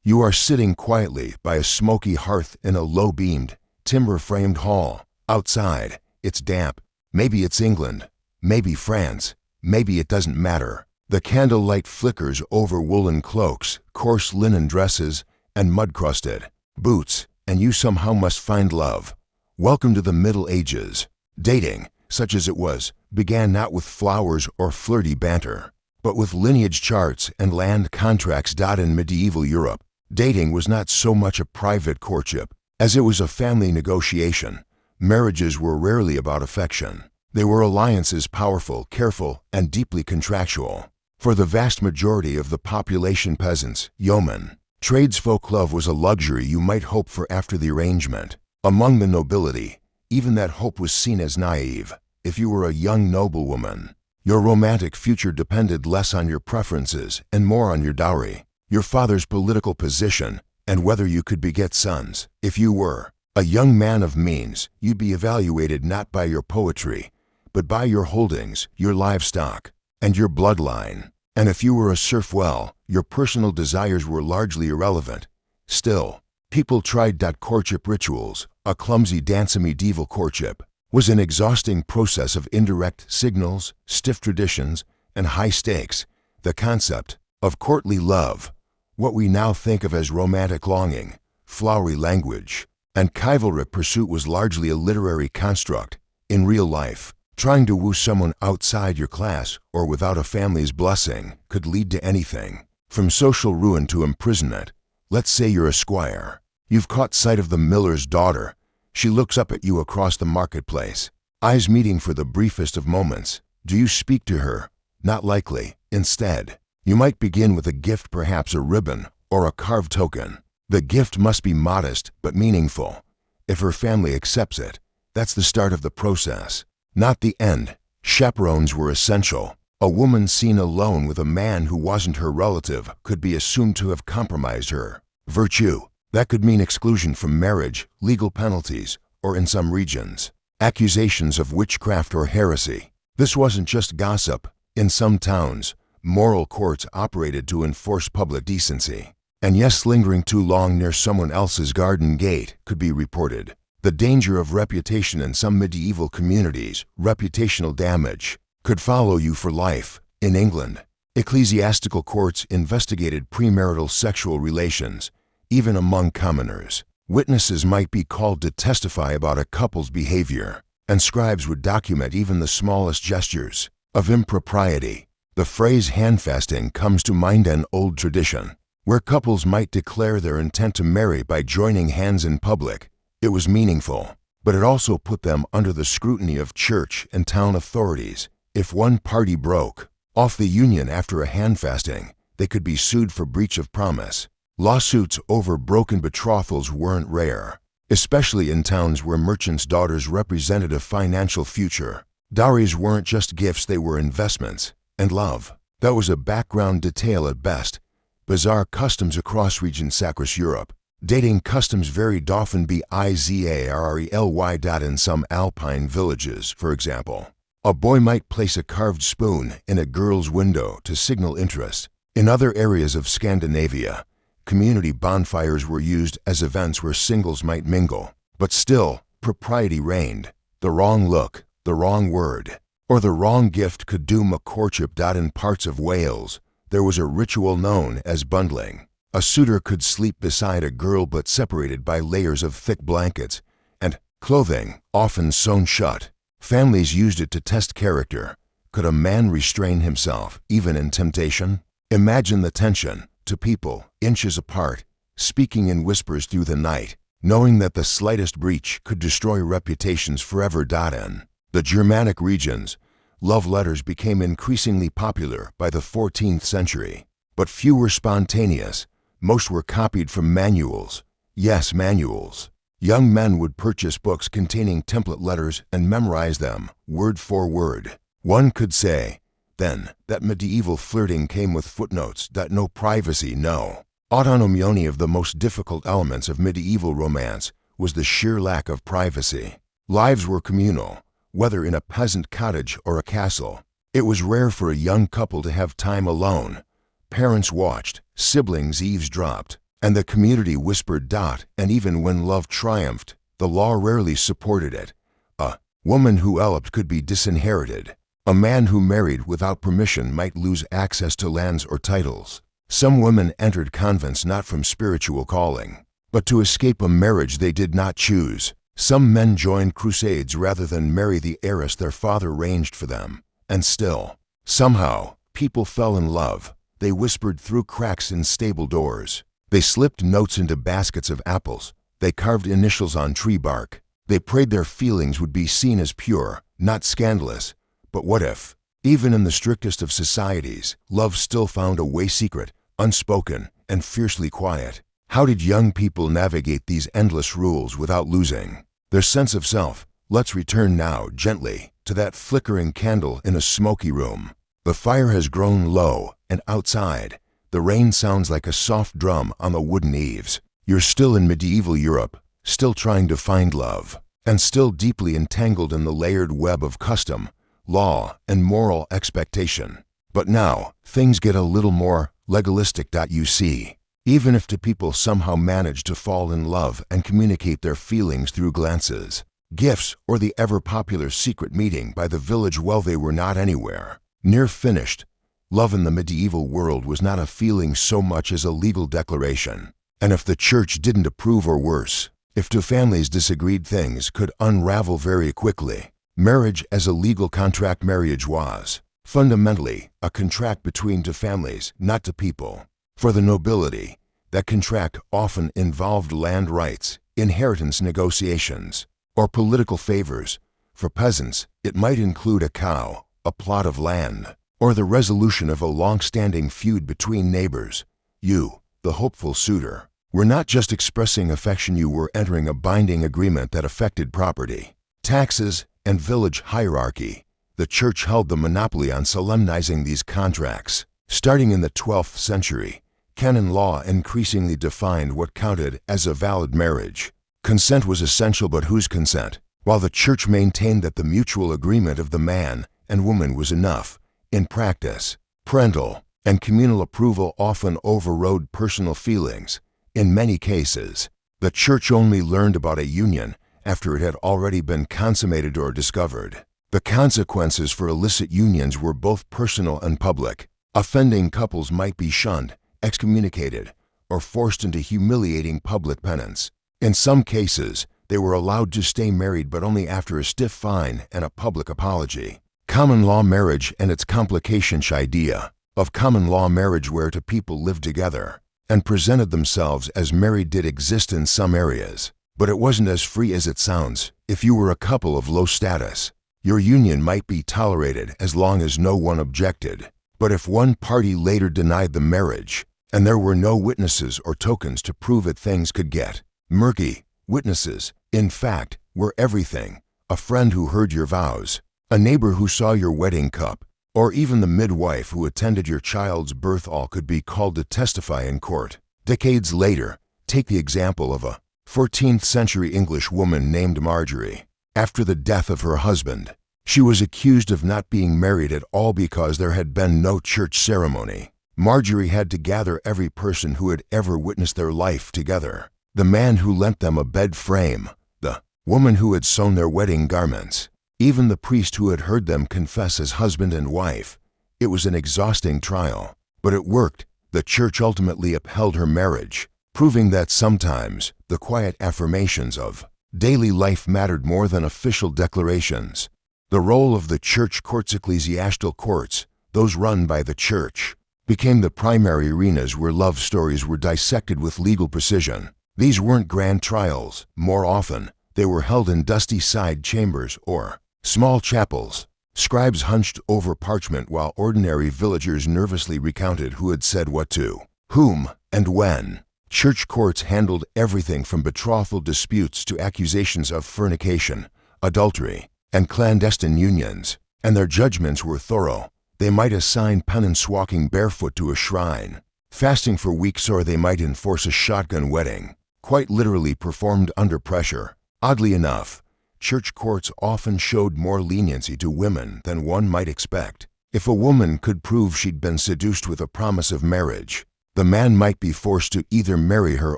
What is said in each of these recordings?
You are sitting quietly by a smoky hearth in a low-beamed, timber-framed hall. Outside, it's damp. Maybe it's England, maybe France, maybe it doesn't matter. The candlelight flickers over woolen cloaks, coarse linen dresses, and mud-crusted boots, and you somehow must find love. Welcome to the Middle Ages. Dating, such as it was, began not with flowers or flirty banter, but with lineage charts and land contracts. In medieval Europe, dating was not so much a private courtship as it was a family negotiation. Marriages were rarely about affection. They were alliances, powerful, careful, and deeply contractual. For the vast majority of the population, peasants, yeomen, tradesfolk, love was a luxury you might hope for after the arrangement. Among the nobility, even that hope was seen as naive. If you were a young noblewoman, your romantic future depended less on your preferences and more on your dowry, your father's political position, and whether you could beget sons. If you were a young man of means, you'd be evaluated not by your poetry, but by your holdings, your livestock, and your bloodline. And if you were a serf, well, your personal desires were largely irrelevant. Still, people tried. Courtship rituals, a clumsy dance. A medieval courtship was an exhausting process of indirect signals, stiff traditions, and high stakes. The concept of courtly love, what we now think of as romantic longing, flowery language, and chivalric pursuit, was largely a literary construct. In real life, trying to woo someone outside your class or without a family's blessing could lead to anything from social ruin to imprisonment. Let's say you're a squire. You've caught sight of the miller's daughter. She looks up at you across the marketplace, eyes meeting for the briefest of moments. Do you speak to her? Not likely. Instead, you might begin with a gift, perhaps a ribbon or a carved token. The gift must be modest but meaningful. If her family accepts it, that's the start of the process, not the end. Chaperones were essential. A woman seen alone with a man who wasn't her relative could be assumed to have compromised her virtue. That could mean exclusion from marriage, legal penalties, or in some regions, accusations of witchcraft or heresy. This wasn't just gossip. In some towns, moral courts operated to enforce public decency. And yes, lingering too long near someone else's garden gate could be reported. The danger of reputation in some medieval communities, reputational damage, could follow you for life. In England, ecclesiastical courts investigated premarital sexual relations, even among commoners. Witnesses might be called to testify about a couple's behavior, and scribes would document even the smallest gestures of impropriety. The phrase handfasting comes to mind, an old tradition where couples might declare their intent to marry by joining hands in public. It was meaningful, but it also put them under the scrutiny of church and town authorities. If one party broke off the union after a handfasting, they could be sued for breach of promise. Lawsuits over broken betrothals weren't rare, especially in towns where merchants' daughters represented a financial future. Dowries weren't just gifts, they were investments. And love, that was a background detail at best. Bizarre customs across regions. Across Europe, dating customs varied, often bizarrely. In some alpine villages, for example, a boy might place a carved spoon in a girl's window to signal interest. In other areas of Scandinavia, community bonfires were used as events where singles might mingle. But still, propriety reigned. The wrong look, the wrong word, or the wrong gift could doom a courtship. In parts of Wales, there was a ritual known as bundling. A suitor could sleep beside a girl but separated by layers of thick blankets and clothing, often sewn shut. Families used it to test character. Could a man restrain himself, even in temptation? Imagine the tension. To people, inches apart, speaking in whispers through the night, knowing that the slightest breach could destroy reputations forever. In the Germanic regions, love letters became increasingly popular by the 14th century, but few were spontaneous. Most were copied from manuals. Yes, manuals. Young men would purchase books containing template letters and memorize them, word for word. One could say, then, that medieval flirting came with footnotes. No privacy, no autonomy. Of the most difficult elements of medieval romance was the sheer lack of privacy. Lives were communal, whether in a peasant cottage or a castle. It was rare for a young couple to have time alone. Parents watched, siblings eavesdropped, And the community whispered. And even when love triumphed, the law rarely supported it. A woman who eloped could be disinherited. A man who married without permission might lose access to lands or titles. Some women entered convents not from spiritual calling, but to escape a marriage they did not choose. Some men joined crusades rather than marry the heiress their father arranged for them. And still, somehow, people fell in love. They whispered through cracks in stable doors. They slipped notes into baskets of apples. They carved initials on tree bark. They prayed their feelings would be seen as pure, not scandalous. But what if, even in the strictest of societies, love still found a way secret, unspoken, and fiercely quiet? How did young people navigate these endless rules without losing their sense of self? Let's return now, gently, to that flickering candle in a smoky room. The fire has grown low, and outside, the rain sounds like a soft drum on the wooden eaves. You're still in medieval Europe, still trying to find love, and still deeply entangled in the layered web of custom, law, and moral expectation. But now, things get a little more legalistic. You see, even if two people somehow manage to fall in love and communicate their feelings through glances, gifts, or the ever-popular secret meeting by the village well, they were not anywhere near finished. Love in the medieval world was not a feeling so much as a legal declaration. And if the church didn't approve, or worse, if two families disagreed, things could unravel very quickly. Marriage as a legal contract. Marriage was fundamentally a contract between two families, not two people. For the nobility, that contract often involved land rights, inheritance negotiations, or political favors. For peasants, it might include a cow, a plot of land, or the resolution of a long-standing feud between neighbors. You, the hopeful suitor, were not just expressing affection, you were entering a binding agreement that affected property, taxes, and village hierarchy. The church held the monopoly on solemnizing these contracts. Starting in the 12th century, canon law increasingly defined what counted as a valid marriage. Consent was essential, but whose consent? While the church maintained that the mutual agreement of the man and woman was enough, in practice, parental and communal approval often overrode personal feelings. In many cases, the church only learned about a union after it had already been consummated or discovered. The consequences for illicit unions were both personal and public. Offending couples might be shunned, excommunicated, or forced into humiliating public penance. In some cases, they were allowed to stay married, but only after a stiff fine and a public apology. Common law marriage and its complications. Idea of common law marriage where two people lived together and presented themselves as married did exist in some areas, but it wasn't as free as it sounds. If you were a couple of low status, your union might be tolerated as long as no one objected. But if one party later denied the marriage, and there were no witnesses or tokens to prove it, things could get murky. Witnesses, in fact, were everything. A friend who heard your vows, a neighbor who saw your wedding cup, or even the midwife who attended your child's birth, all could be called to testify in court. Decades later, take the example of a 14th century English woman named Marjorie. After the death of her husband, she was accused of not being married at all because there had been no church ceremony. Marjorie had to gather every person who had ever witnessed their life together. The man who lent them a bed frame, the woman who had sewn their wedding garments, even the priest who had heard them confess as husband and wife. It was an exhausting trial, but it worked. The church ultimately upheld her marriage, proving that sometimes the quiet affirmations of daily life mattered more than official declarations. The role of the church courts, ecclesiastical courts, those run by the church, became the primary arenas where love stories were dissected with legal precision. These weren't grand trials. More often, they were held in dusty side chambers or small chapels. Scribes hunched over parchment while ordinary villagers nervously recounted who had said what to whom and when. Church courts handled everything from betrothal disputes to accusations of fornication, adultery, and clandestine unions, and their judgments were thorough. They might assign penance walking barefoot to a shrine, fasting for weeks, or they might enforce a shotgun wedding, quite literally performed under pressure. Oddly enough, church courts often showed more leniency to women than one might expect. If a woman could prove she'd been seduced with a promise of marriage, The man might be forced to either marry her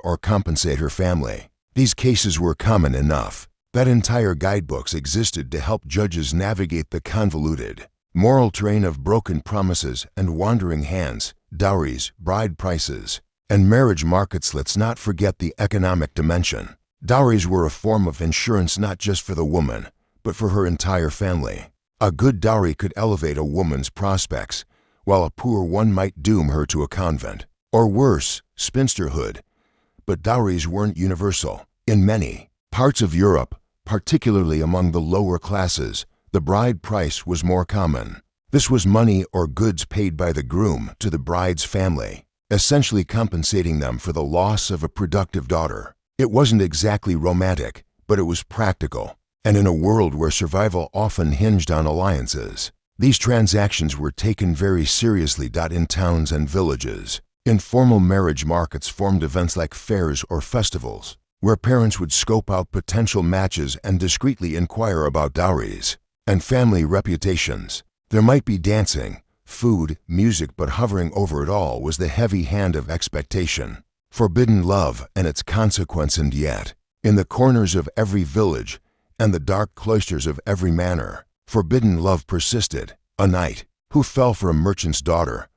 or compensate her family. These cases were common enough that entire guidebooks existed to help judges navigate the convoluted, moral terrain of broken promises and wandering hands, dowries, bride prices, and marriage markets. Let's not forget the economic dimension. Dowries were a form of insurance not just for the woman, but for her entire family. A good dowry could elevate a woman's prospects, while a poor one might doom her to a convent, or worse, spinsterhood. But dowries weren't universal. In many parts of Europe, particularly among the lower classes, the bride price was more common. This was money or goods paid by the groom to the bride's family, essentially compensating them for the loss of a productive daughter. It wasn't exactly romantic, but it was practical, and in a world where survival often hinged on alliances, these transactions were taken very seriously. In towns and villages, informal marriage markets formed events like fairs or festivals, where parents would scope out potential matches and discreetly inquire about dowries and family reputations. There might be dancing, food, music, but hovering over it all was the heavy hand of expectation, forbidden love and its consequence. And yet, in the corners of every village and the dark cloisters of every manor, forbidden love persisted. A knight who fell for a merchant's daughter,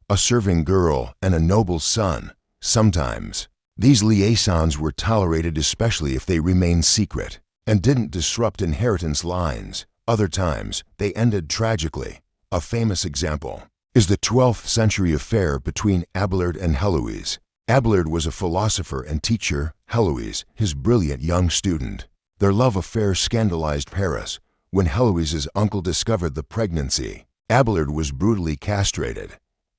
a serving girl, and a noble's son. Sometimes, these liaisons were tolerated, especially if they remained secret and didn't disrupt inheritance lines. Other times, they ended tragically. A famous example is the 12th century affair between Abelard and Heloise. Abelard was a philosopher and teacher, Heloise, his brilliant young student. Their love affair scandalized Paris. When Heloise's uncle discovered the pregnancy, Abelard was brutally castrated.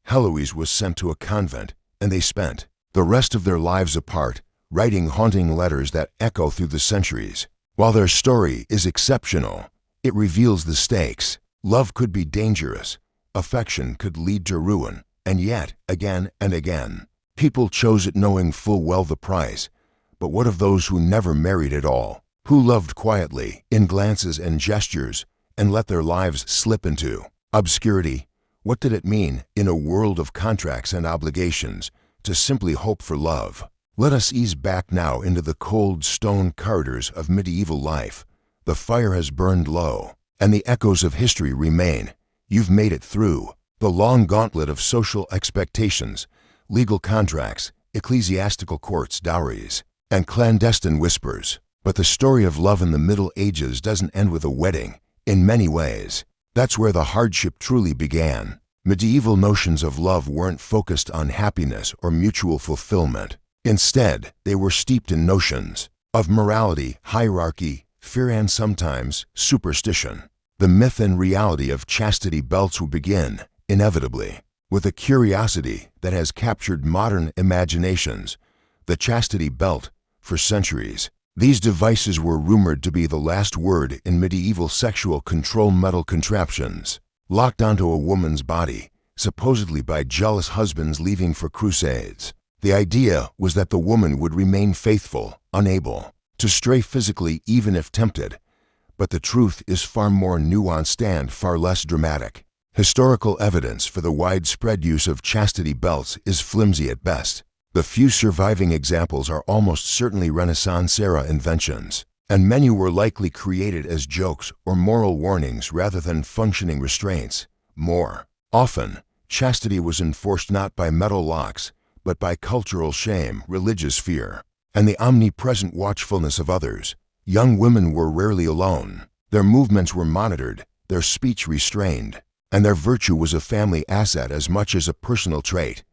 Heloise was sent to a convent, and they spent the rest of their lives apart, writing haunting letters that echo through the centuries. While their story is exceptional, it reveals the stakes. Love could be dangerous, affection could lead to ruin, and yet, again and again, people chose it knowing full well the price. But what of those who never married at all, who loved quietly, in glances and gestures, and let their lives slip into obscurity? What did it mean, in a world of contracts and obligations, to simply hope for love? Let us ease back now into the cold stone corridors of medieval life. The fire has burned low, and the echoes of history remain. You've made it through the long gauntlet of social expectations, legal contracts, ecclesiastical courts, dowries, and clandestine whispers. But the story of love in the Middle Ages doesn't end with a wedding. In many ways, that's where the hardship truly began. Medieval notions of love weren't focused on happiness or mutual fulfillment. Instead, they were steeped in notions of morality, hierarchy, fear, and sometimes superstition. The myth and reality of chastity belts will begin, inevitably, with a curiosity that has captured modern imaginations: the chastity belt. For centuries, these devices were rumored to be the last word in medieval sexual control. Metal contraptions locked onto a woman's body, supposedly by jealous husbands leaving for crusades. The idea was that the woman would remain faithful, unable to stray physically even if tempted. But the truth is far more nuanced and far less dramatic. Historical evidence for the widespread use of chastity belts is flimsy at best. The few surviving examples are almost certainly Renaissance-era inventions, and many were likely created as jokes or moral warnings rather than functioning restraints. More often, chastity was enforced not by metal locks, but by cultural shame, religious fear, and the omnipresent watchfulness of others. Young women were rarely alone. Their movements were monitored, their speech restrained, and their virtue was a family asset as much as a personal trait.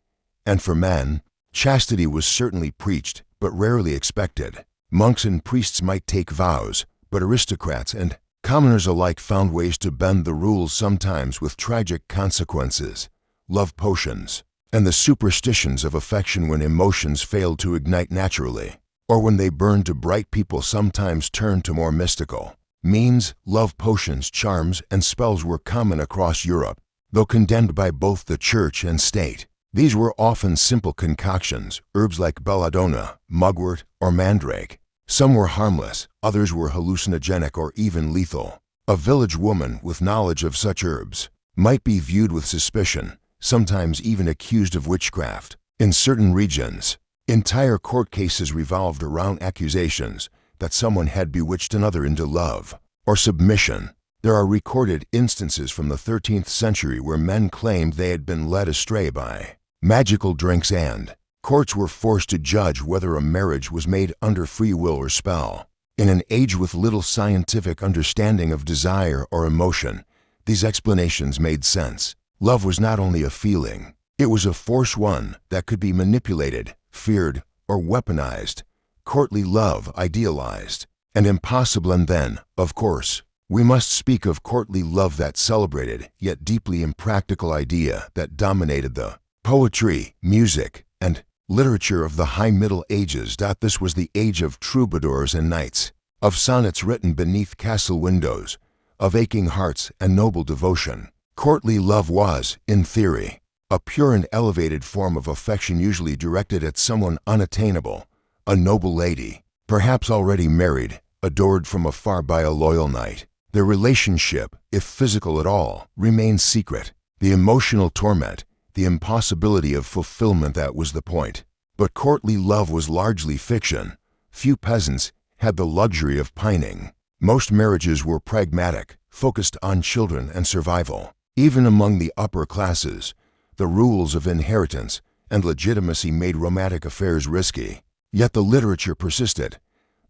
And for men, chastity was certainly preached, but rarely expected. Monks and priests might take vows, but aristocrats and commoners alike found ways to bend the rules, sometimes with tragic consequences. Love potions, and the superstitions of affection when emotions failed to ignite naturally, or when they burned to bright, people sometimes turned to more mystical means. Love potions, charms, and spells were common across Europe, though condemned by both the church and state. These were often simple concoctions, herbs like belladonna, mugwort, or mandrake. Some were harmless, others were hallucinogenic or even lethal. A village woman with knowledge of such herbs might be viewed with suspicion, sometimes even accused of witchcraft. In certain regions, entire court cases revolved around accusations that someone had bewitched another into love or submission. There are recorded instances from the 13th century where men claimed they had been led astray by magical drinks, and courts were forced to judge whether a marriage was made under free will or spell. In an age with little scientific understanding of desire or emotion, these explanations made sense. Love was not only a feeling, it was a force, one that could be manipulated, feared, or weaponized. Courtly love idealized and impossible. And then, of course, we must speak of courtly love, that celebrated yet deeply impractical idea that dominated the poetry, music, and literature of the High Middle Ages. This was the age of troubadours and knights, of sonnets written beneath castle windows, of aching hearts and noble devotion. Courtly love was, in theory, a pure and elevated form of affection usually directed at someone unattainable, a noble lady, perhaps already married, adored from afar by a loyal knight. Their relationship, if physical at all, remained secret. The emotional torment, the impossibility of fulfillment, that was the point. But courtly love was largely fiction. Few peasants had the luxury of pining. Most marriages were pragmatic, focused on children and survival. Even among the upper classes, the rules of inheritance and legitimacy made romantic affairs risky. Yet the literature persisted.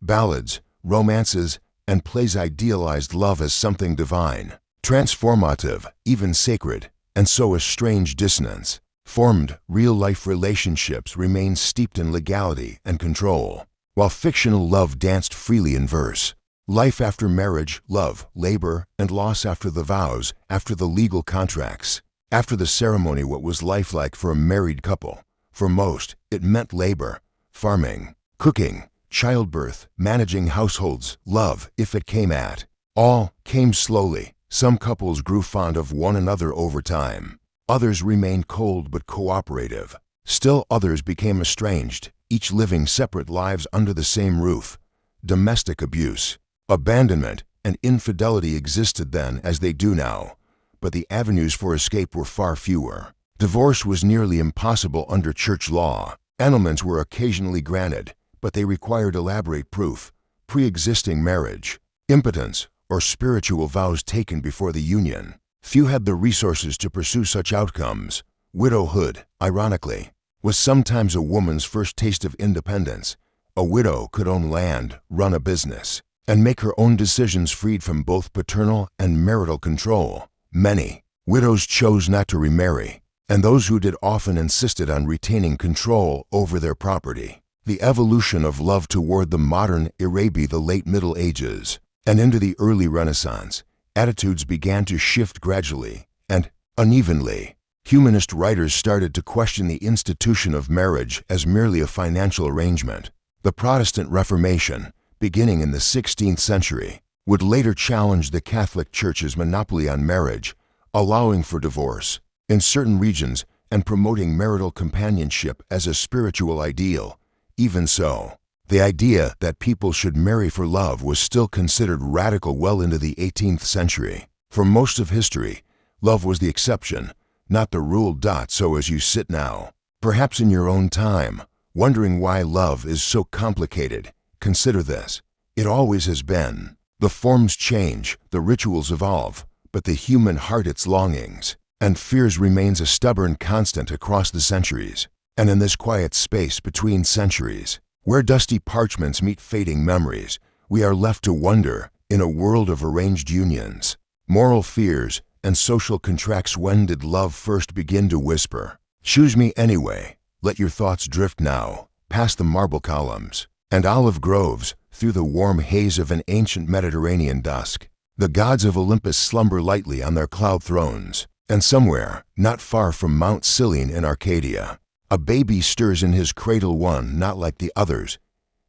Ballads, romances, and plays idealized love as something divine, transformative, even sacred. And so a strange dissonance formed. Real-life relationships remained steeped in legality and control, while fictional love danced freely in verse. Life after marriage, love, labor, and loss after the vows, after the legal contracts, after the ceremony. What was life like for a married couple? For most, it meant labor, farming, cooking, childbirth, managing households. Love, if it came at all, came slowly. Some couples grew fond of one another over time. Others remained cold but cooperative. Still others became estranged, each living separate lives under the same roof. Domestic abuse, abandonment, and infidelity existed then as they do now, but the avenues for escape were far fewer. Divorce was nearly impossible under church law. Annulments were occasionally granted, but they required elaborate proof, pre-existing marriage, impotence, or spiritual vows taken before the union. Few had the resources to pursue such outcomes. Widowhood, ironically, was sometimes a woman's first taste of independence. A widow could own land, run a business, and make her own decisions, freed from both paternal and marital control. Many widows chose not to remarry, and those who did often insisted on retaining control over their property. The evolution of love toward the modern era, the late Middle Ages, and into the early Renaissance, attitudes began to shift gradually and unevenly. Humanist writers started to question the institution of marriage as merely a financial arrangement. The Protestant Reformation, beginning in the 16th century, would later challenge the Catholic Church's monopoly on marriage, allowing for divorce in certain regions and promoting marital companionship as a spiritual ideal. Even so, the idea that people should marry for love was still considered radical well into the 18th century. For most of history, love was the exception, not the rule. So as you sit now, perhaps in your own time, wondering why love is so complicated, consider this. It always has been. The forms change, the rituals evolve, but the human heart, its longings and fears, remains a stubborn constant across the centuries. And in this quiet space between centuries, where dusty parchments meet fading memories, we are left to wonder, in a world of arranged unions, moral fears, and social contracts, when did love first begin to whisper, "Choose me anyway"? Let your thoughts drift now, past the marble columns and olive groves, through the warm haze of an ancient Mediterranean dusk. The gods of Olympus slumber lightly on their cloud thrones, and somewhere, not far from Mount Cyllene in Arcadia, a baby stirs in his cradle, one not like the others.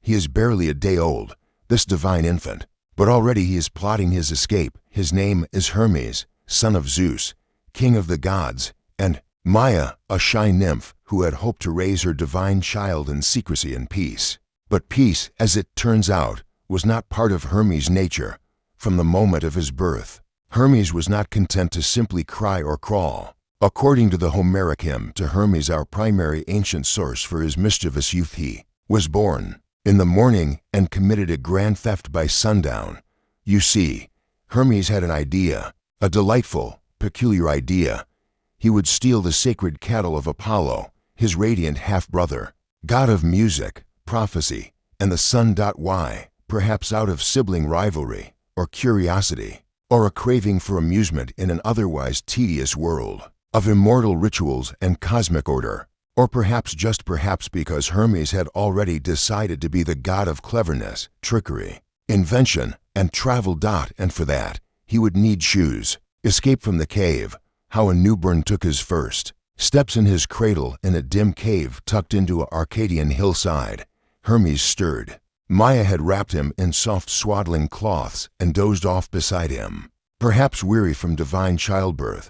He is barely a day old, this divine infant, but already he is plotting his escape. His name is Hermes, son of Zeus, king of the gods, and Maia, a shy nymph who had hoped to raise her divine child in secrecy and peace. But peace, as it turns out, was not part of Hermes' nature. From the moment of his birth, Hermes was not content to simply cry or crawl. According to the Homeric hymn to Hermes, our primary ancient source for his mischievous youth, he was born in the morning and committed a grand theft by sundown. You see, Hermes had an idea, a delightful, peculiar idea. He would steal the sacred cattle of Apollo, his radiant half-brother, god of music, prophecy, and the sun. Why? Perhaps out of sibling rivalry, or curiosity, or a craving for amusement in an otherwise tedious world of immortal rituals and cosmic order, or perhaps just perhaps because Hermes had already decided to be the god of cleverness, trickery, invention, and travel. And for that, he would need shoes. Escape from the cave. How a newborn took his first steps in his cradle in a dim cave tucked into an Arcadian hillside. Hermes stirred. Maya had wrapped him in soft swaddling cloths and dozed off beside him, perhaps weary from divine childbirth.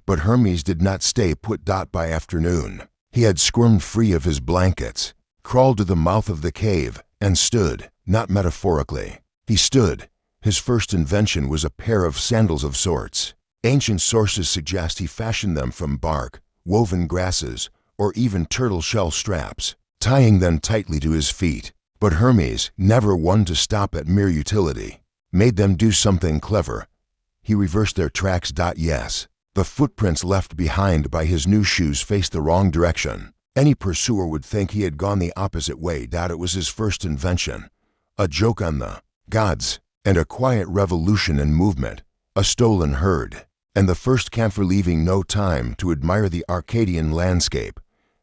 But Hermes did not stay put. By afternoon, he had squirmed free of his blankets, crawled to the mouth of the cave, and stood, not metaphorically. He stood. His first invention was a pair of sandals of sorts. Ancient sources suggest he fashioned them from bark, woven grasses, or even turtle shell straps, tying them tightly to his feet. But Hermes, never one to stop at mere utility, made them do something clever. He reversed their tracks. Yes, the footprints left behind by his new shoes faced the wrong direction. Any pursuer would think he had gone the opposite way. It was his first invention, a joke on the gods, and a quiet revolution in movement, a stolen herd, and the first camphor, leaving no time to admire the Arcadian landscape.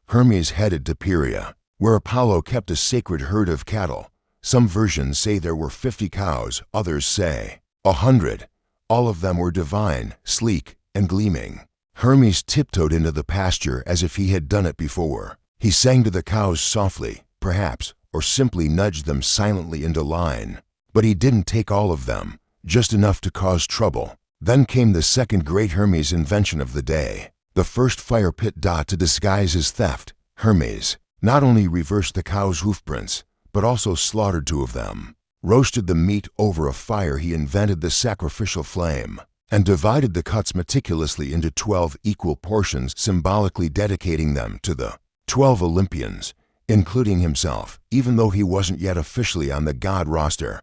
Hermes headed to Pieria, where Apollo kept a sacred herd of cattle. Some versions say there were 50 cows, others say 100. All of them were divine, sleek, and gleaming. Hermes tiptoed into the pasture as if he had done it before. He sang to the cows softly, perhaps, or simply nudged them silently into line. But he didn't take all of them, just enough to cause trouble. Then came the second great Hermes invention of the day, the first fire pit. To disguise his theft, Hermes not only reversed the cows' hoofprints, but also slaughtered 2 of them, roasted the meat over a fire. He invented the sacrificial flame, and divided the cuts meticulously into 12 equal portions, symbolically dedicating them to the 12 Olympians, including himself, even though he wasn't yet officially on the god roster.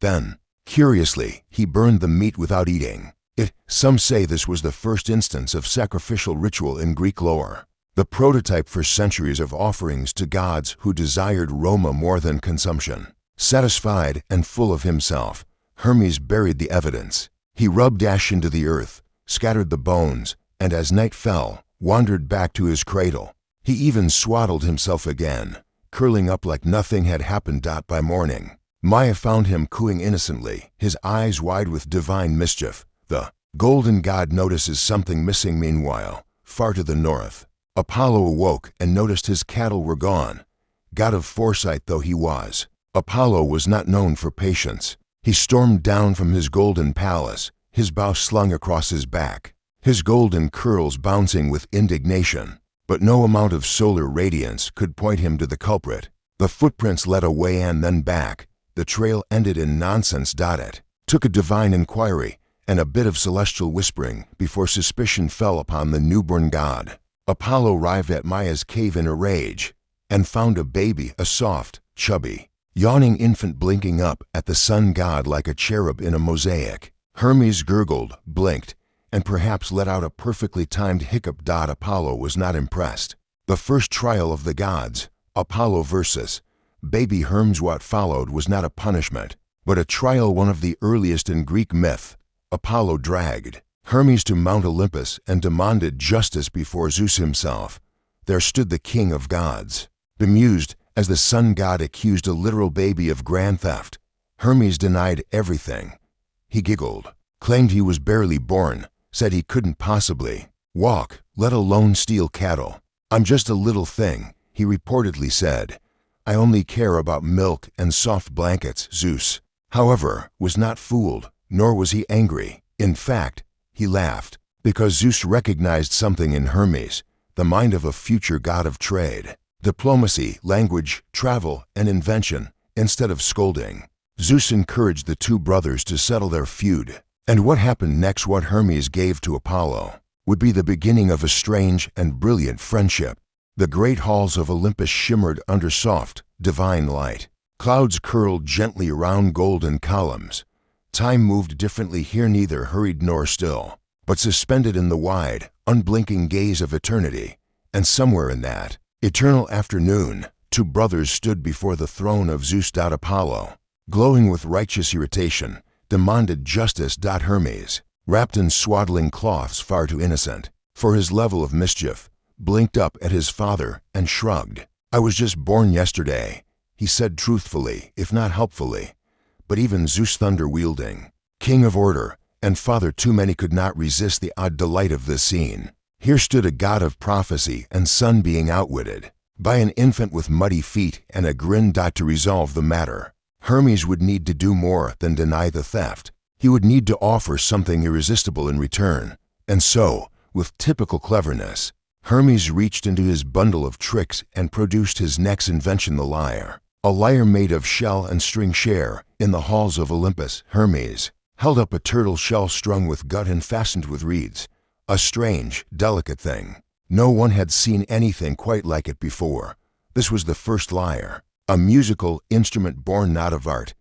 Then, curiously, he burned the meat without eating it. Some say this was the first instance of sacrificial ritual in Greek lore, the prototype for centuries of offerings to gods who desired aroma more than consumption. Satisfied and full of himself, Hermes buried the evidence. He rubbed ash into the earth, scattered the bones, and as night fell, wandered back to his cradle. He even swaddled himself again, curling up like nothing had happened. By morning, Maya found him cooing innocently, his eyes wide with divine mischief. The golden god notices something missing. Meanwhile, far to the north, Apollo awoke and noticed his cattle were gone. God of foresight though he was, Apollo was not known for patience. He stormed down from his golden palace, his bow slung across his back, his golden curls bouncing with indignation. But no amount of solar radiance could point him to the culprit. The footprints led away and then back. The trail ended in nonsense. It took a divine inquiry and a bit of celestial whispering before suspicion fell upon the newborn god. Apollo arrived at Maya's cave in a rage and found a baby, a soft, chubby, yawning infant blinking up at the sun god like a cherub in a mosaic. Hermes gurgled, blinked, and perhaps let out a perfectly timed hiccup. Apollo was not impressed. The first trial of the gods, Apollo versus baby Hermes. What followed was not a punishment, but a trial, one of the earliest in Greek myth. Apollo dragged Hermes to Mount Olympus and demanded justice before Zeus himself. There stood the king of gods, bemused as the sun god accused a literal baby of grand theft. Hermes denied everything. He giggled, claimed he was barely born, said he couldn't possibly walk, let alone steal cattle. I'm just a little thing, he reportedly said. I only care about milk and soft blankets. Zeus, however, was not fooled, nor was he angry. In fact, he laughed, because Zeus recognized something in Hermes, the mind of a future god of trade, diplomacy, language, travel, and invention. Instead of scolding, Zeus encouraged the 2 brothers to settle their feud. And what happened next? What Hermes gave to Apollo would be the beginning of a strange and brilliant friendship. The great halls of Olympus shimmered under soft, divine light. Clouds curled gently around golden columns. Time moved differently here, neither hurried nor still, but suspended in the wide, unblinking gaze of eternity. And somewhere in that eternal afternoon, two brothers stood before the throne of Zeus. Apollo, glowing with righteous irritation, demanded justice. Hermes, wrapped in swaddling cloths far too innocent for his level of mischief, blinked up at his father and shrugged. "I was just born yesterday," he said truthfully, if not helpfully. But even Zeus, thunder-wielding, king of order, and father too many could not resist the odd delight of this scene. Here stood a god of prophecy and son being outwitted by an infant with muddy feet and a grin. To resolve the matter, Hermes would need to do more than deny the theft. He would need to offer something irresistible in return. And so, with typical cleverness, Hermes reached into his bundle of tricks and produced his next invention, the lyre. A lyre made of shell and string. Share in the halls of Olympus, Hermes held up a turtle shell strung with gut and fastened with reeds. A strange, delicate thing. No one had seen anything quite like it before. This was the first lyre, a musical instrument born not of art,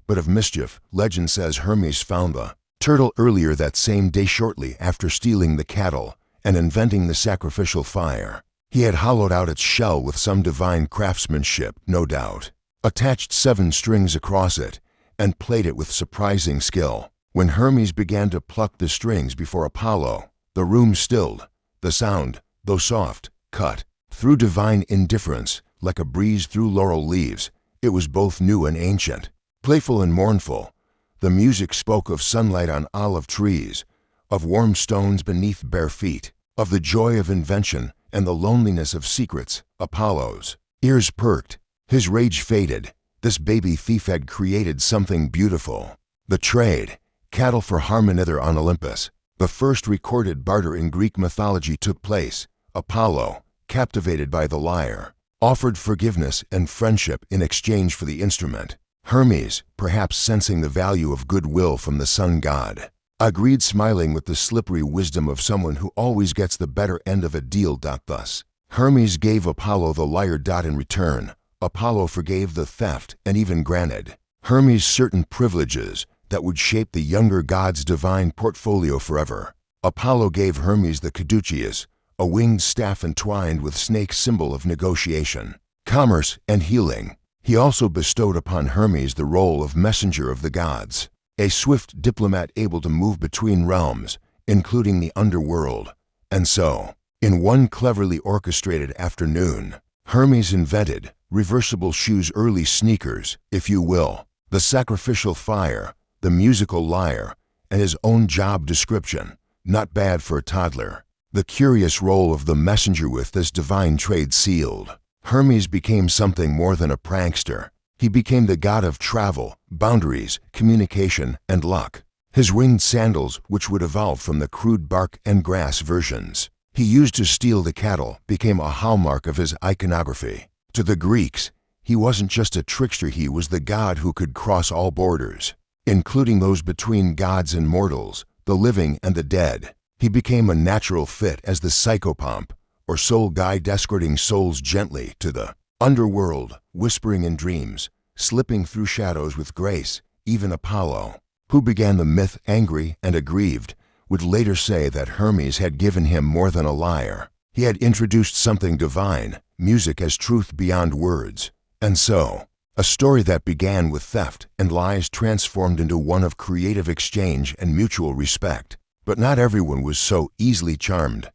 but of mischief. Legend says Hermes found the turtle earlier that same day, shortly after stealing the cattle and inventing the sacrificial fire. He had hollowed out its shell with some divine craftsmanship, no doubt, attached 7 strings across it, and played it with surprising skill. When Hermes began to pluck the strings before Apollo, the room stilled. The sound, though soft, cut through divine indifference like a breeze through laurel leaves. It was both new and ancient, playful and mournful. The music spoke of sunlight on olive trees, of warm stones beneath bare feet, of the joy of invention and the loneliness of secrets. Apollo's ears perked. His rage faded. This baby thief had created something beautiful. The trade, cattle for Harmonither on Olympus. The first recorded barter in Greek mythology took place. Apollo, captivated by the lyre, offered forgiveness and friendship in exchange for the instrument. Hermes, perhaps sensing the value of goodwill from the sun god, agreed, smiling with the slippery wisdom of someone who always gets the better end of a deal. Thus, Hermes gave Apollo the lyre. In return, Apollo forgave the theft and even granted Hermes certain privileges that would shape the younger god's divine portfolio forever. Apollo gave Hermes the caduceus, a winged staff entwined with snakes, symbol of negotiation, commerce, and healing. He also bestowed upon Hermes the role of messenger of the gods, a swift diplomat able to move between realms, including the underworld. And so, in one cleverly orchestrated afternoon, Hermes invented reversible shoes, early sneakers, if you will, the sacrificial fire, the musical lyre, and his own job description. Not bad for a toddler. The curious role of the messenger. With this divine trade sealed, Hermes became something more than a prankster. He became the god of travel, boundaries, communication, and luck. His winged sandals, which would evolve from the crude bark and grass versions he used to steal the cattle, became a hallmark of his iconography. To the Greeks, he wasn't just a trickster, he was the god who could cross all borders, including those between gods and mortals, the living and the dead. He became a natural fit as the psychopomp, or soul guide, escorting souls gently to the underworld, whispering in dreams, slipping through shadows with grace. Even Apollo, who began the myth angry and aggrieved, would later say that Hermes had given him more than a lyre. He had introduced something divine, music as truth beyond words. And so, a story that began with theft and lies transformed into one of creative exchange and mutual respect. But not everyone was so easily charmed.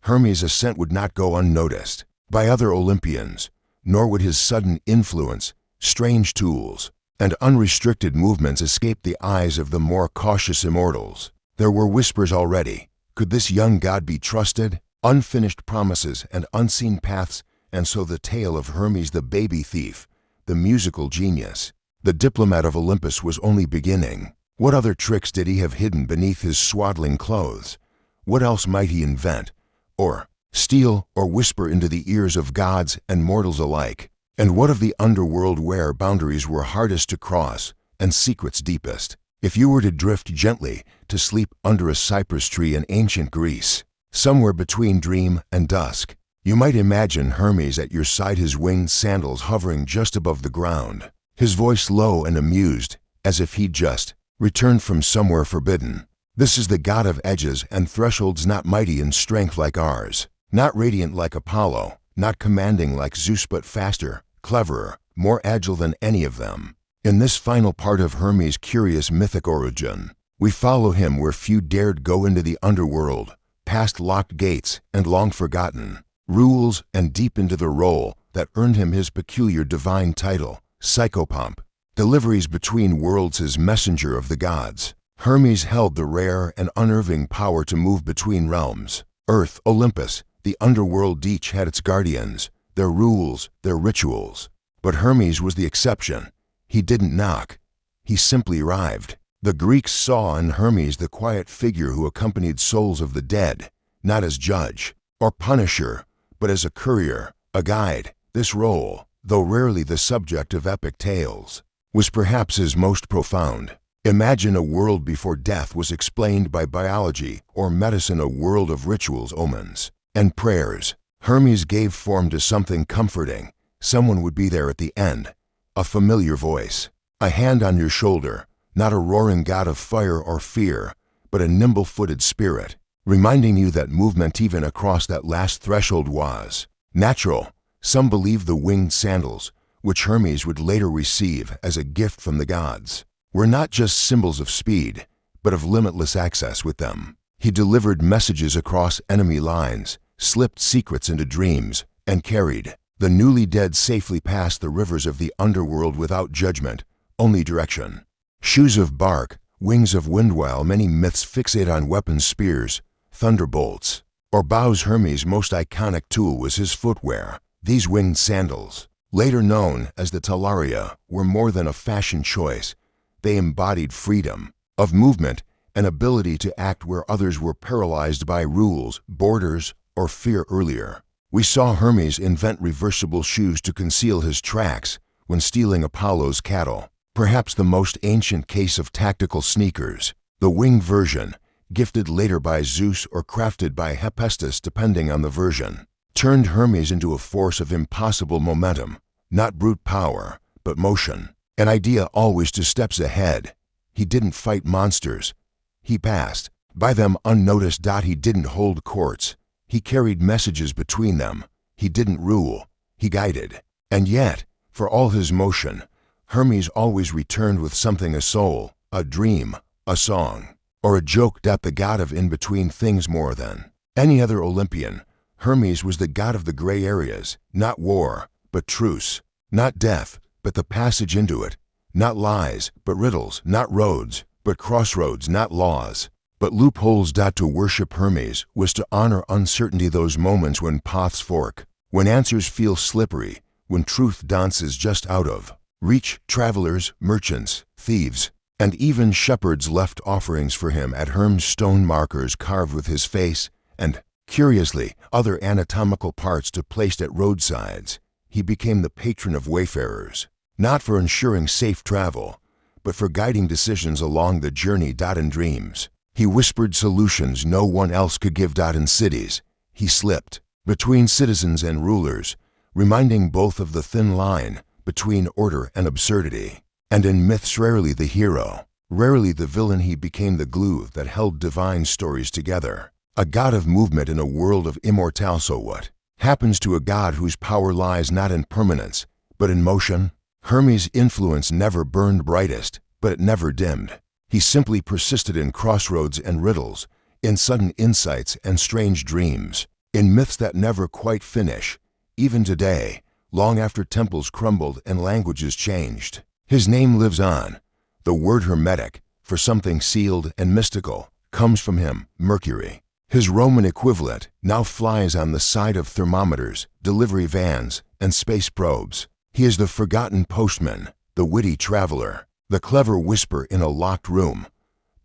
Hermes' ascent would not go unnoticed by other Olympians, nor would his sudden influence, strange tools, and unrestricted movements escape the eyes of the more cautious immortals. There were whispers already. Could this young god be trusted? Unfinished promises and unseen paths. And so the tale of Hermes, the baby thief, the musical genius, the diplomat of Olympus, was only beginning. What other tricks did he have hidden beneath his swaddling clothes? What else might he invent, or steal, or whisper into the ears of gods and mortals alike? And what of the underworld, where boundaries were hardest to cross and secrets deepest? If you were to drift gently to sleep under a cypress tree in ancient Greece, somewhere between dream and dusk. You might imagine Hermes at your side, his winged sandals hovering just above the ground, his voice low and amused, as if he'd just returned from somewhere forbidden. This is the god of edges and thresholds, not mighty in strength like ours, not radiant like Apollo, not commanding like Zeus, but faster, cleverer, more agile than any of them. In this final part of Hermes' curious mythic origin, we follow him where few dared go, into the underworld, past locked gates and long forgotten rules, and deep into the role that earned him his peculiar divine title, Psychopomp. Deliveries between worlds, his messenger of the gods, Hermes held the rare and unnerving power to move between realms. Earth, Olympus, the underworld, each had its guardians, their rules, their rituals. But Hermes was the exception. He didn't knock. He simply arrived. The Greeks saw in Hermes the quiet figure who accompanied souls of the dead, not as judge or punisher, but as a courier, a guide. This role, though rarely the subject of epic tales, was perhaps his most profound. Imagine a world before death was explained by biology or medicine, a world of rituals, omens, and prayers. Hermes gave form to something comforting. Someone would be there at the end, a familiar voice, a hand on your shoulder, not a roaring god of fire or fear, but a nimble-footed spirit, reminding you that movement even across that last threshold was natural. Some believe the winged sandals, which Hermes would later receive as a gift from the gods, were not just symbols of speed, but of limitless access. With them, he delivered messages across enemy lines, slipped secrets into dreams, and carried the newly dead safely past the rivers of the underworld without judgment, only direction. Shoes of bark, wings of wind. While many myths fixate on weapons, spears, thunderbolts, or bows, Hermes' most iconic tool was his footwear. These winged sandals, later known as the talaria, were more than a fashion choice. They embodied freedom of movement and ability to act where others were paralyzed by rules, borders, or fear. Earlier, we saw Hermes invent reversible shoes to conceal his tracks when stealing Apollo's cattle. Perhaps the most ancient case of tactical sneakers, the winged version, gifted later by Zeus or crafted by Hephaestus depending on the version, turned Hermes into a force of impossible momentum, not brute power, but motion. An idea always 2 steps ahead. He didn't fight monsters. He passed by them unnoticed. He didn't hold courts. He carried messages between them. He didn't rule. He guided. And yet, for all his motion, Hermes always returned with something, a soul, a dream, a song, or a joke. The god of in-between things. More than any other Olympian, Hermes was the god of the gray areas, not war, but truce, not death, but the passage into it, not lies, but riddles, not roads, but crossroads, not laws, but loopholes. To worship Hermes was to honor uncertainty, those moments when paths fork, when answers feel slippery, when truth dances just out of reach. Travelers, merchants, thieves, and even shepherds left offerings for him at Hermes, stone markers carved with his face, and, curiously, other anatomical parts placed at roadsides. He became the patron of wayfarers, not for ensuring safe travel, but for guiding decisions along the journey. In dreams, he whispered solutions no one else could give. In cities, he slipped between citizens and rulers, reminding both of the thin line between order and absurdity. And in myths, rarely the hero, rarely the villain, he became the glue that held divine stories together. A god of movement in a world of immortality. So what happens to a god whose power lies not in permanence, but in motion? Hermes' influence never burned brightest, but it never dimmed. He simply persisted in crossroads and riddles, in sudden insights and strange dreams, in myths that never quite finish. Even today, long after temples crumbled and languages changed, his name lives on. The word hermetic, for something sealed and mystical, comes from him, Mercury. His Roman equivalent now flies on the side of thermometers, delivery vans, and space probes. He is the forgotten postman, the witty traveler, the clever whisper in a locked room.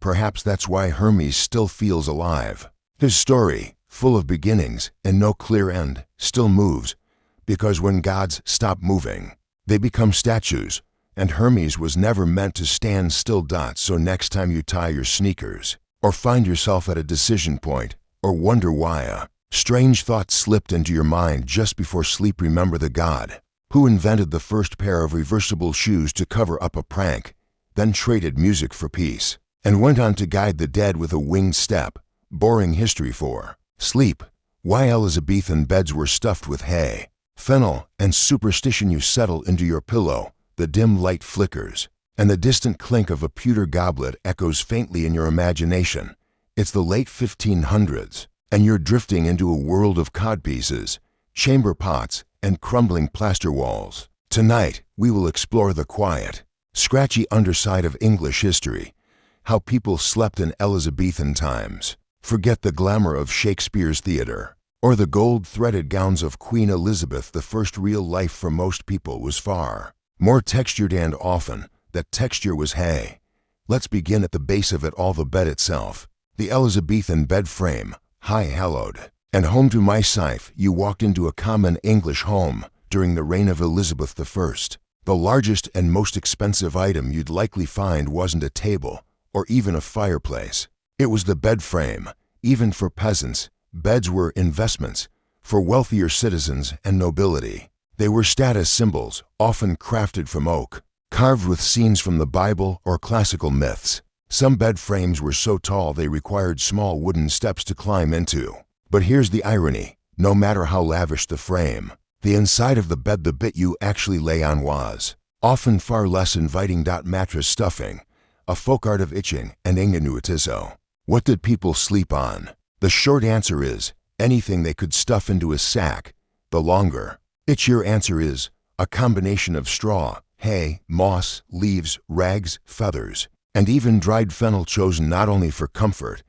Perhaps that's why Hermes still feels alive. His story, full of beginnings and no clear end, still moves, because when gods stop moving, they become statues, and Hermes was never meant to stand still. So next time you tie your sneakers, or find yourself at a decision point, or wonder why a strange thought slipped into your mind just before sleep? Remember the God who invented the first pair of reversible shoes to cover up a prank, then traded music for peace, and went on to guide the dead with a winged step. Boring history for sleep. Why Elizabethan beds were stuffed with hay, fennel, and superstition. You settle into your pillow, the dim light flickers, and the distant clink of a pewter goblet echoes faintly in your imagination. It's the late 1500s, and you're drifting into a world of codpieces, chamber pots, and crumbling plaster walls. Tonight, we will explore the quiet, scratchy underside of English history, how people slept in Elizabethan times. Forget the glamour of Shakespeare's theater, or the gold-threaded gowns of Queen Elizabeth. The first real life for most people was far more textured, and often that texture was hay. Let's begin at the base of it all, the bed itself. The Elizabethan bed frame, high hallowed, and home to my sife. You walked into a common English home during the reign of Elizabeth I. The largest and most expensive item you'd likely find wasn't a table or even a fireplace. It was the bed frame. Even for peasants, beds were investments. For wealthier citizens and nobility, they were status symbols, often crafted from oak, carved with scenes from the Bible or classical myths. Some bed frames were so tall they required small wooden steps to climb into. But here's the irony. No matter how lavish the frame, the inside of the bed, the bit you actually lay on, was often far less inviting. Mattress stuffing, a folk art of itching and ingenuitizo. What did people sleep on? The short answer is anything they could stuff into a sack. The longer, itchier answer is a combination of straw, hay, moss, leaves, rags, feathers, and even dried fennel, chosen not only for comfort,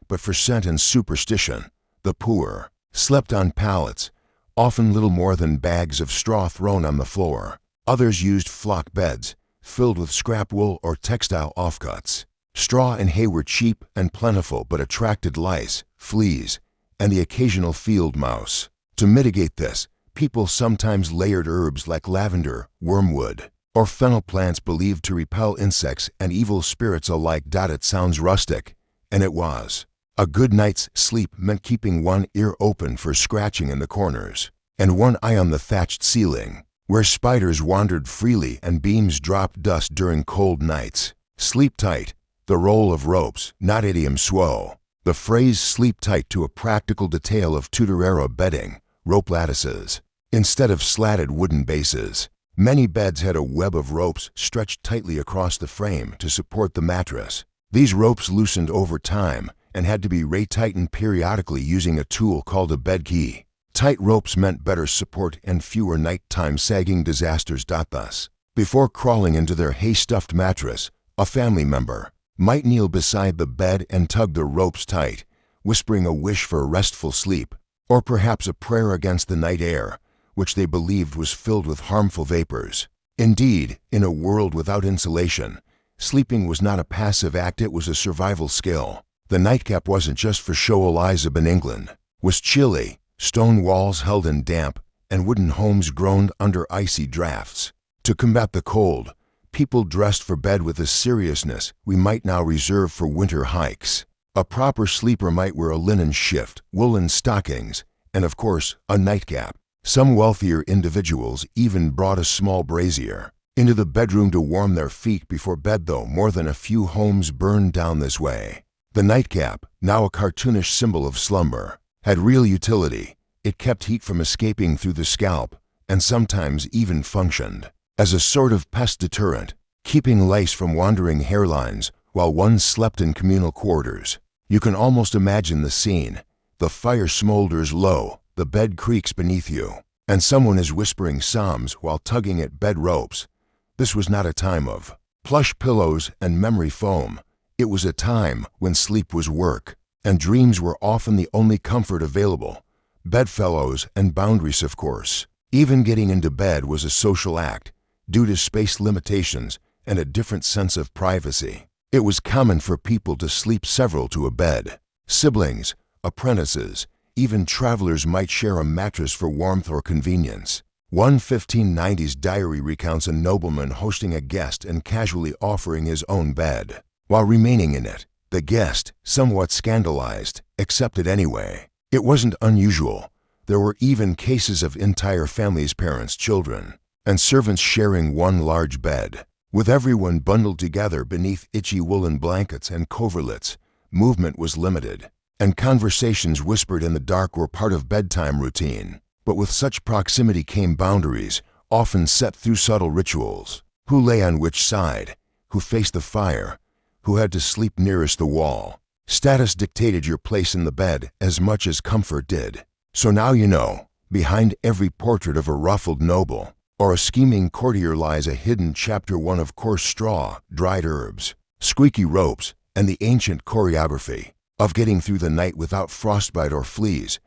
but for scent and superstition. The poor slept on pallets, often little more than bags of straw thrown on the floor. Others used flock beds, filled with scrap wool or textile offcuts. Straw and hay were cheap and plentiful, but attracted lice, fleas, and the occasional field mouse. To mitigate this, people sometimes layered herbs like lavender, wormwood, or fennel plants believed to repel insects and evil spirits alike. It sounds rustic, and it was. A good night's sleep meant keeping one ear open for scratching in the corners, and one eye on the thatched ceiling, where spiders wandered freely and beams dropped dust during cold nights. Sleep tight, the roll of ropes, not idiom suo. The phrase sleep tight to a practical detail of Tudor-era bedding, rope lattices, instead of slatted wooden bases. Many beds had a web of ropes stretched tightly across the frame to support the mattress. These ropes loosened over time and had to be re-tightened periodically using a tool called a bed key. Tight ropes meant better support and fewer nighttime sagging disasters. Thus, before crawling into their hay-stuffed mattress, a family member might kneel beside the bed and tug the ropes tight, whispering a wish for restful sleep, or perhaps a prayer against the night air, which they believed was filled with harmful vapors. Indeed, in a world without insulation, sleeping was not a passive act, it was a survival skill. The nightcap wasn't just for show. Elizabeth in England was chilly. Stone walls held in damp, and wooden homes groaned under icy drafts. To combat the cold, people dressed for bed with a seriousness we might now reserve for winter hikes. A proper sleeper might wear a linen shift, woolen stockings, and of course, a nightcap. Some wealthier individuals even brought a small brazier into the bedroom to warm their feet before bed, though more than a few homes burned down this way. The nightcap, now a cartoonish symbol of slumber, had real utility. It kept heat from escaping through the scalp, and sometimes even functioned as a sort of pest deterrent, keeping lice from wandering hairlines while one slept in communal quarters. You can almost imagine the scene. The fire smolders low, the bed creaks beneath you, and someone is whispering psalms while tugging at bed ropes. This was not a time of plush pillows and memory foam. It was a time when sleep was work, and dreams were often the only comfort available. Bedfellows and boundaries, of course. Even getting into bed was a social act, due to space limitations and a different sense of privacy. It was common for people to sleep several to a bed. Siblings, apprentices, even travelers might share a mattress for warmth or convenience. One 1590s diary recounts a nobleman hosting a guest and casually offering his own bed while remaining in it. The guest, somewhat scandalized, accepted anyway. It wasn't unusual. There were even cases of entire families, parents, children, and servants sharing one large bed. With everyone bundled together beneath itchy woolen blankets and coverlets, movement was limited, and conversations whispered in the dark were part of bedtime routine. But with such proximity came boundaries, often set through subtle rituals. Who lay on which side? Who faced the fire? Who had to sleep nearest the wall? Status dictated your place in the bed as much as comfort did. So now you know, behind every portrait of a ruffled noble or a scheming courtier lies a hidden chapter, one of coarse straw, dried herbs, squeaky ropes, and the ancient choreography of getting through the night without frostbite or fleas.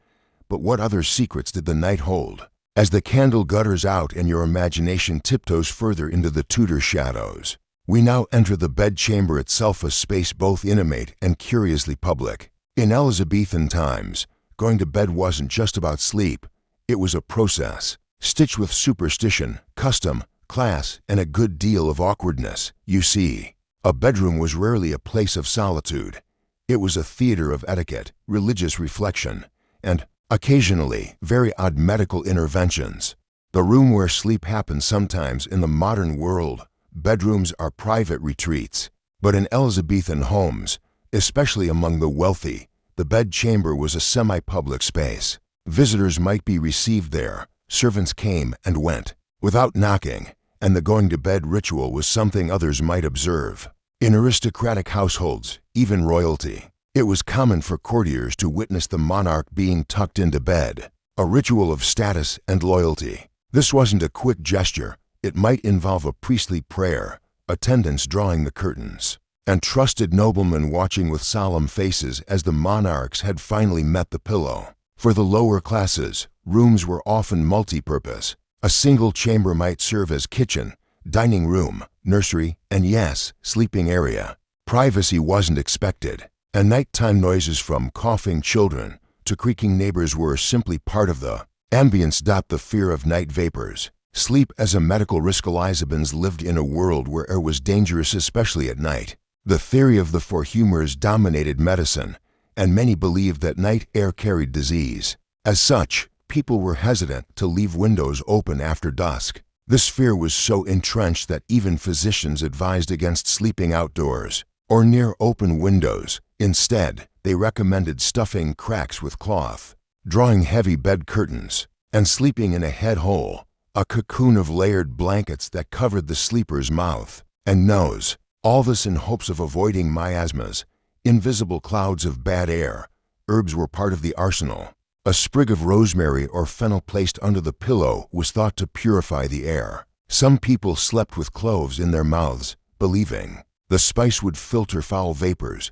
But what other secrets did the night hold? As the candle gutters out and your imagination tiptoes further into the Tudor shadows, we now enter the bedchamber itself, a space both intimate and curiously public. In Elizabethan times, going to bed wasn't just about sleep. It was a process, stitched with superstition, custom, class, and a good deal of awkwardness. You see, a bedroom was rarely a place of solitude. It was a theater of etiquette, religious reflection, and, occasionally, very odd medical interventions. The room where sleep happens. Sometimes in the modern world, bedrooms are private retreats. But in Elizabethan homes, especially among the wealthy, the bedchamber was a semi-public space. Visitors might be received there. Servants came and went, without knocking, and the going-to-bed ritual was something others might observe. In aristocratic households, even royalty, it was common for courtiers to witness the monarch being tucked into bed, a ritual of status and loyalty. This wasn't a quick gesture. It might involve a priestly prayer, attendants drawing the curtains, and trusted noblemen watching with solemn faces as the monarchs had finally met the pillow. For the lower classes, rooms were often multi-purpose. A single chamber might serve as kitchen, dining room, nursery, and yes, sleeping area. Privacy wasn't expected, and nighttime noises from coughing children to creaking neighbors were simply part of the ambience. The fear of night vapors. Sleep as a medical risk. Elizabethans lived in a world where air was dangerous, especially at night. The theory of the four humors dominated medicine, and many believed that night air carried disease. As such, people were hesitant to leave windows open after dusk. This fear was so entrenched that even physicians advised against sleeping outdoors or near open windows. Instead, they recommended stuffing cracks with cloth, drawing heavy bed curtains, and sleeping in a head hole, a cocoon of layered blankets that covered the sleeper's mouth and nose. All this in hopes of avoiding miasmas, invisible clouds of bad air. Herbs were part of the arsenal. A sprig of rosemary or fennel placed under the pillow was thought to purify the air. Some people slept with cloves in their mouths, believing the spice would filter foul vapors.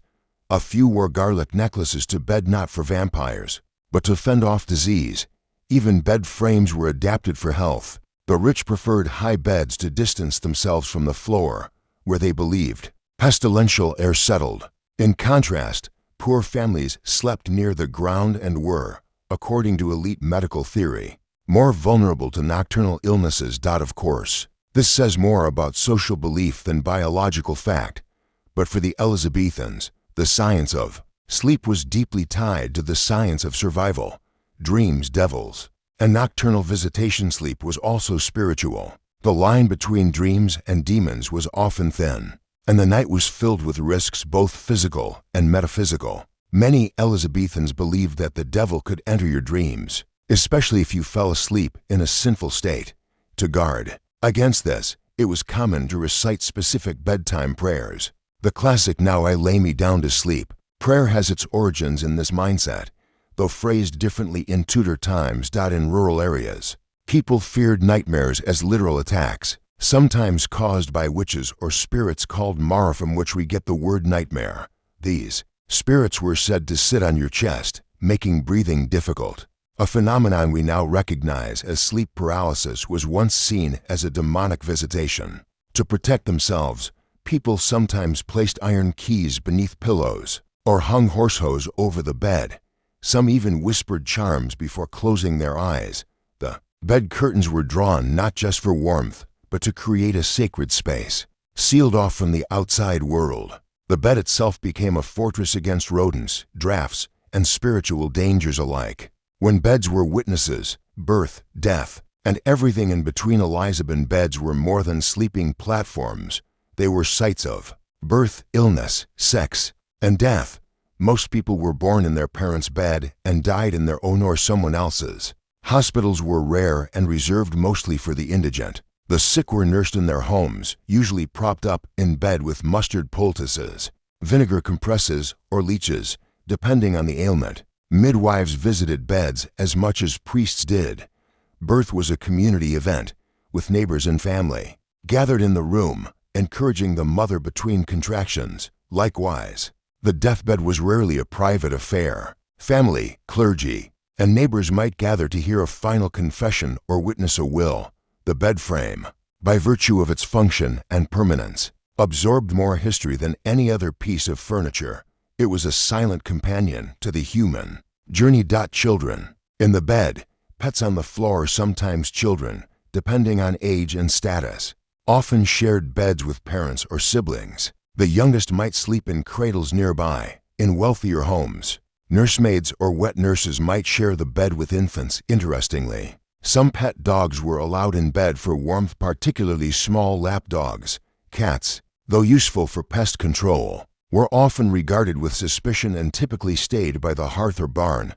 A few wore garlic necklaces to bed, not for vampires, but to fend off disease. Even bed frames were adapted for health. The rich preferred high beds to distance themselves from the floor, where they believed pestilential air settled. In contrast, poor families slept near the ground and were, according to elite medical theory, more vulnerable to nocturnal illnesses. Of course, this says more about social belief than biological fact, but for the Elizabethans, the science of sleep was deeply tied to the science of survival. Dreams, devils, and nocturnal visitation. Sleep was also spiritual. The line between dreams and demons was often thin, and the night was filled with risks, both physical and metaphysical. Many Elizabethans believed that the devil could enter your dreams, especially if you fell asleep in a sinful state. To guard against this, it was common to recite specific bedtime prayers. The classic "Now I lay me down to sleep" prayer has its origins in this mindset, though phrased differently in Tudor times. In rural areas, people feared nightmares as literal attacks, sometimes caused by witches or spirits called mara, from which we get the word nightmare. These spirits were said to sit on your chest, making breathing difficult. A phenomenon we now recognize as sleep paralysis was once seen as a demonic visitation. To protect themselves, people sometimes placed iron keys beneath pillows or hung horse hose over the bed. Some even whispered charms before closing their eyes. The bed curtains were drawn not just for warmth, but to create a sacred space, sealed off from the outside world. The bed itself became a fortress against rodents, drafts, and spiritual dangers alike. When beds were witnesses, birth, death, and everything in between, Elizabethan beds were more than sleeping platforms. They were sites of birth, illness, sex, and death. Most people were born in their parents' bed and died in their own or someone else's. Hospitals were rare and reserved mostly for the indigent. The sick were nursed in their homes, usually propped up in bed with mustard poultices, vinegar compresses, or leeches, depending on the ailment. Midwives visited beds as much as priests did. Birth was a community event, with neighbors and family gathered in the room, encouraging the mother between contractions. Likewise, the deathbed was rarely a private affair. Family, clergy, and neighbors might gather to hear a final confession or witness a will. The bed frame, by virtue of its function and permanence, absorbed more history than any other piece of furniture. It was a silent companion to the human journey. Children in the bed, pets on the floor, sometimes children, depending on age and status, often shared beds with parents or siblings. The youngest might sleep in cradles nearby. In wealthier homes, nursemaids or wet nurses might share the bed with infants. Interestingly, some pet dogs were allowed in bed for warmth, particularly small lap dogs. Cats, though useful for pest control, were often regarded with suspicion and typically stayed by the hearth or barn.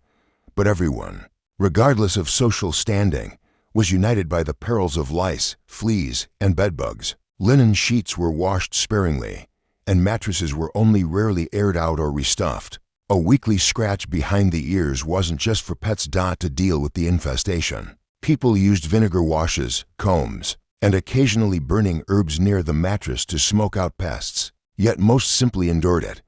But everyone, regardless of social standing, was united by the perils of lice, fleas, and bedbugs. Linen sheets were washed sparingly, and mattresses were only rarely aired out or restuffed. A weekly scratch behind the ears wasn't just for pets. To deal with the infestation, people used vinegar washes, combs, and occasionally burning herbs near the mattress to smoke out pests. Yet most simply endured it.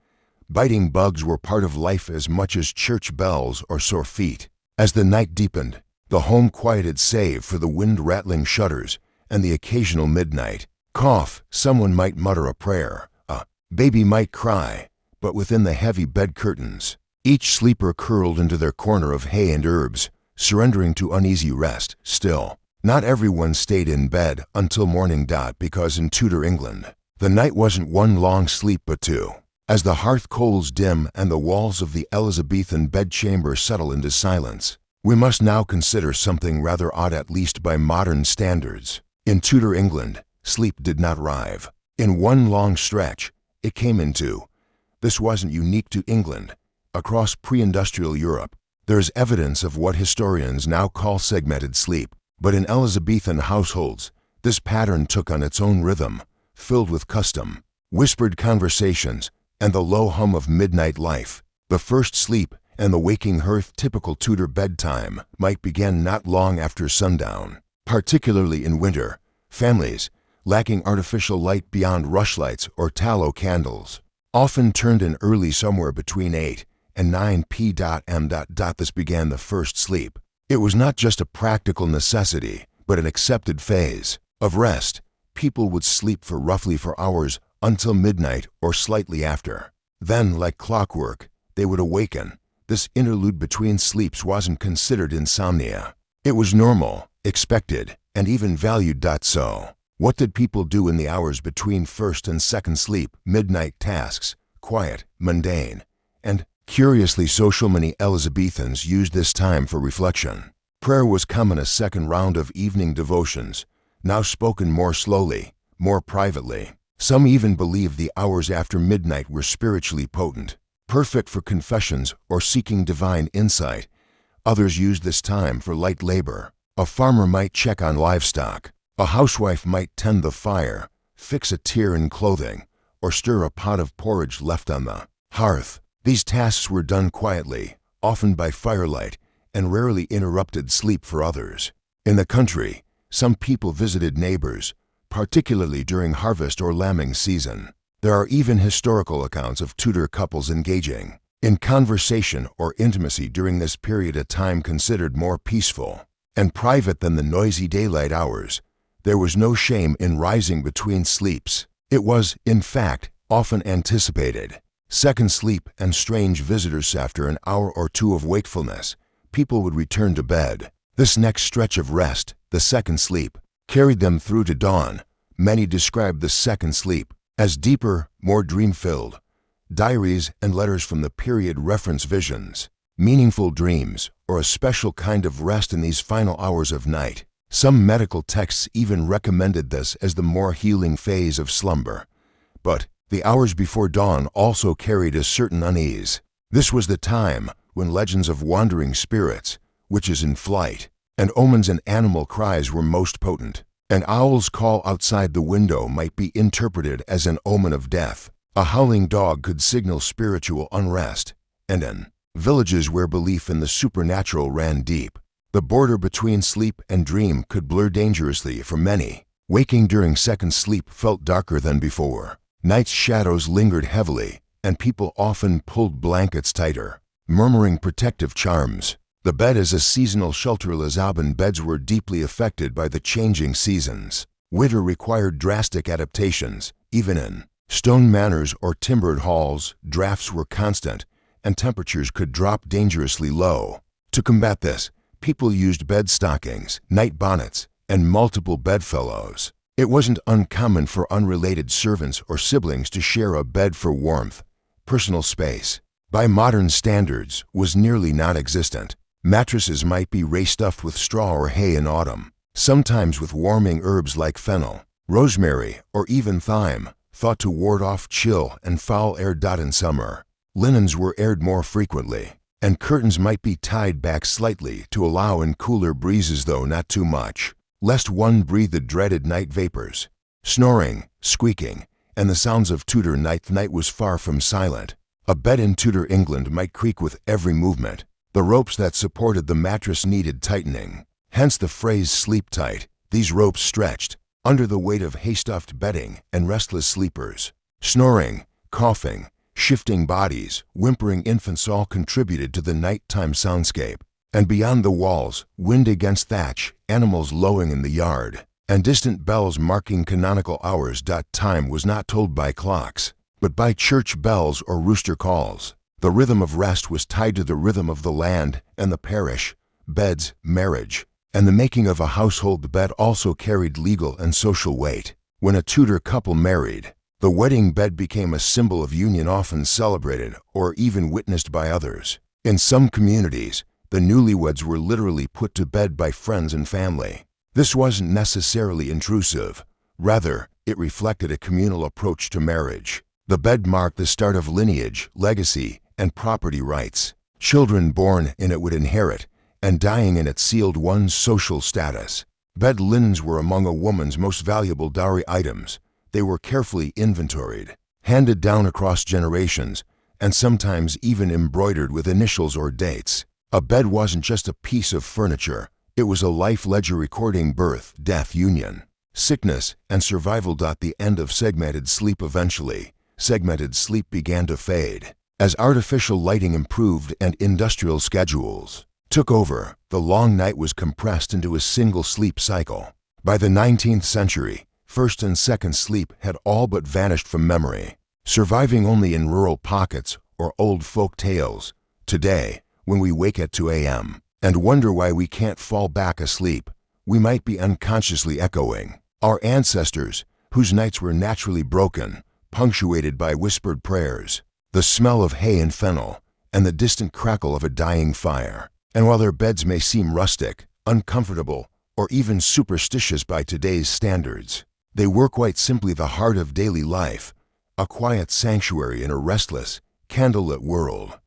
Biting bugs were part of life as much as church bells or sore feet. As the night deepened, the home quieted save for the wind-rattling shutters and the occasional midnight cough. Someone might mutter a prayer. A baby might cry. But within the heavy bed curtains, each sleeper curled into their corner of hay and herbs, surrendering to uneasy rest. Still, not everyone stayed in bed until morning. Because in Tudor England, the night wasn't one long sleep but two. As the hearth coals dim and the walls of the Elizabethan bedchamber settle into silence, we must now consider something rather odd, at least by modern standards. In Tudor England, sleep did not arrive in one long stretch. It came in two. This wasn't unique to England. Across pre-industrial Europe, there is evidence of what historians now call segmented sleep. But in Elizabethan households, this pattern took on its own rhythm, filled with custom, whispered conversations, and the low hum of midnight life. The first sleep and the waking hearth. Typical Tudor bedtime might begin not long after sundown. Particularly in winter, families, lacking artificial light beyond rushlights or tallow candles, often turned in early, somewhere between 8 and 9 p.m. This began the first sleep. It was not just a practical necessity, but an accepted phase of rest. People would sleep for roughly 4 hours until midnight or slightly after. Then, like clockwork, they would awaken. This interlude between sleeps wasn't considered insomnia. It was normal, expected, and even valued. So, what did people do in the hours between first and second sleep? Midnight tasks, quiet, mundane, and curiously social. Many Elizabethans used this time for reflection. Prayer was common. A second round of evening devotions, now spoken more slowly, more privately. Some even believed the hours after midnight were spiritually potent, perfect for confessions or seeking divine insight. Others used this time for light labor. A farmer might check on livestock. A housewife might tend the fire, fix a tear in clothing, or stir a pot of porridge left on the hearth. These tasks were done quietly, often by firelight, and rarely interrupted sleep for others. In the country, some people visited neighbors, particularly during harvest or lambing season. There are even historical accounts of Tudor couples engaging in conversation or intimacy during this period, a time considered more peaceful and private than the noisy daylight hours. There was no shame in rising between sleeps. It was, in fact, often anticipated. Second sleep and strange visitors. After an hour or two of wakefulness, people would return to bed. This next stretch of rest, the second sleep, carried them through to dawn. Many described the second sleep as deeper, more dream-filled, diaries and letters from the period reference visions, meaningful dreams, or a special kind of rest in these final hours of night. Some medical texts even recommended this as the more healing phase of slumber. But the hours before dawn also carried a certain unease. This was the time when legends of wandering spirits, witches in flight, and omens and animal cries were most potent. An owl's call outside the window might be interpreted as an omen of death. A howling dog could signal spiritual unrest. And in villages where belief in the supernatural ran deep, the border between sleep and dream could blur dangerously for many. Waking during second sleep felt darker than before. Night's shadows lingered heavily, and people often pulled blankets tighter, murmuring protective charms. The bed as a seasonal shelter. Lisbon beds were deeply affected by the changing seasons. Winter required drastic adaptations. Even in stone manors or timbered halls, drafts were constant, and temperatures could drop dangerously low. To combat this, people used bed stockings, night bonnets, and multiple bedfellows. It wasn't uncommon for unrelated servants or siblings to share a bed for warmth. Personal space, by modern standards, was nearly non-existent. Mattresses might be re-stuffed with straw or hay in autumn, sometimes with warming herbs like fennel, rosemary, or even thyme, thought to ward off chill and foul air. In summer, linens were aired more frequently, and curtains might be tied back slightly to allow in cooler breezes, though not too much, lest one breathe the dreaded night vapors. Snoring, squeaking, and the sounds of Tudor night was far from silent. A bed in Tudor England might creak with every movement. The ropes that supported the mattress needed tightening. Hence the phrase sleep tight. These ropes stretched under the weight of hay-stuffed bedding and restless sleepers. Snoring, coughing, shifting bodies, whimpering infants all contributed to the nighttime soundscape. And beyond the walls, wind against thatch, animals lowing in the yard, and distant bells marking canonical hours. Time was not told by clocks, but by church bells or rooster calls. The rhythm of rest was tied to the rhythm of the land and the parish. Beds, marriage, and the making of a household. The bed also carried legal and social weight. When a Tudor couple married, the wedding bed became a symbol of union, often celebrated or even witnessed by others. In some communities, the newlyweds were literally put to bed by friends and family. This wasn't necessarily intrusive. Rather, it reflected a communal approach to marriage. The bed marked the start of lineage, legacy, and property rights. Children born in it would inherit, and dying in it sealed one's social status. Bed linens were among a woman's most valuable dowry items. They were carefully inventoried, handed down across generations, and sometimes even embroidered with initials or dates. A bed wasn't just a piece of furniture. It was a life ledger recording birth, death, union, sickness, and survival. The end of segmented sleep. Eventually, segmented sleep began to fade. As artificial lighting improved and industrial schedules took over, the long night was compressed into a single sleep cycle. By the 19th century, first and second sleep had all but vanished from memory, surviving only in rural pockets or old folk tales. Today, when we wake at 2 a.m. and wonder why we can't fall back asleep, we might be unconsciously echoing our ancestors, whose nights were naturally broken, punctuated by whispered prayers, the smell of hay and fennel, and the distant crackle of a dying fire. And while their beds may seem rustic, uncomfortable, or even superstitious by today's standards, they were quite simply the heart of daily life, a quiet sanctuary in a restless, candlelit world.